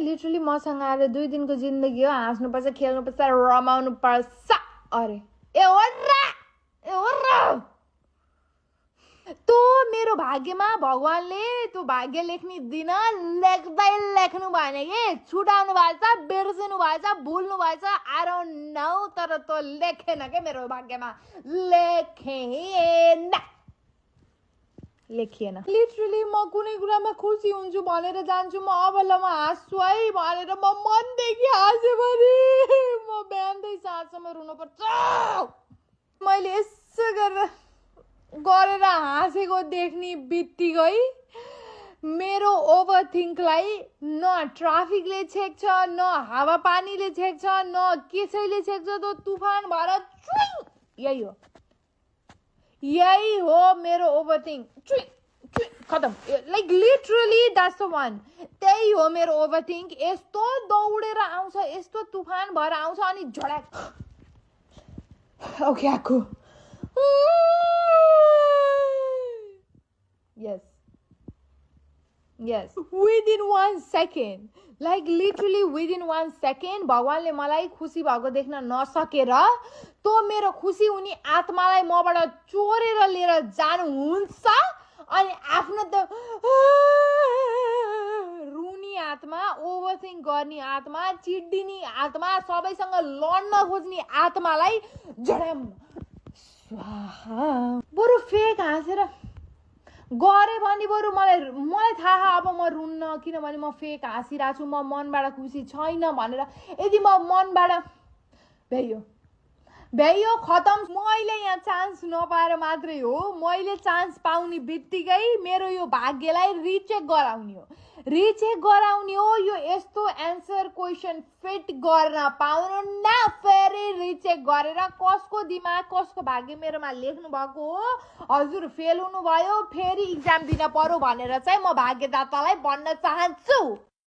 Literally मसँग आएर 2 दिनको जिन्दगी हो, हाँस्नुपर्छ, खेल्नुपर्छ, रमाउनु पर्छ। अरे ए हो तो मेरो भाग्यमा भगवानले त्यो भाग्य लेख्ने दिन लेख्दै लेख्नु भएन के, छुटाउनु भएछ, बिर्सिनु भएछ, भुल्नु भएछ, आई डोन्ट नो, तर त्यो लेखेन के मेरो भाग्यमा, लेखिएन। लिटरली म कुनै कुरामा खुसी हुन्छु भनेर जान्छु, म अब ल म हाँस्छु है भनेर म मनदेखि हाँस्यो भने म बिहानदै साँझसम्म रुनुपर्छ। मैले यसो गरेर हाँसेको देख्ने बित्तिकै मेरो ओभरथिङ्कलाई न ट्राफिकले छेक्छ, न हावापानीले छेक्छ, न कसैले छेक्छ, त्यो तुफान भएर यही हो मेरो ओभरथिङ्क, खतम। Like literally that's the one, त्यही हो मेरो ओभरथिङ्क। यस्तो दौडेर आउँछ, यस्तो तुफान भएर आउँछ अनि झड्याक ओके आएको। Yes, within 1 second, like literally within 1 second, भगवानले मलाई खुसी भएको देख्न नसकेर तो मेरो खुसी हुने आत्मालाई मबाट चोरेर लिएर जानुहुन्छ अनि आफ्नो त रुनी आत्मा, ओभरथिङ्क गर्ने आत्मा, चिड्डिने आत्मा, सबैसँग लड्न खोज्ने आत्मालाई झड्याम स्वाहा। बरु फेक हाँसेर गरे भने बरु मलाई थाहा अब म रुन्न, किनभने म फेक हाँसिरहेको छु, म मनबाट खुसी छैन भनेर। यदि म मनबाट भ्याइयो खतम। मैले यहाँ चान्स नपाएर मात्रै हो, मैले चान्स पाउने बित्तिकै मेरो यो भाग्यलाई रिचेक गराउने हो। यो यस्तो एन्सर क्वेसन फिट गर्न पाउनु न, फेरि रिचेक गरेर कसको दिमाग कसको भाग्य मेरोमा लेख्नु भएको हो, हजुर फेल हुनुभयो, फेरि इक्जाम दिन पर्यो भनेर चाहिँ म भाग्यदातालाई भन्न चाहन्छु।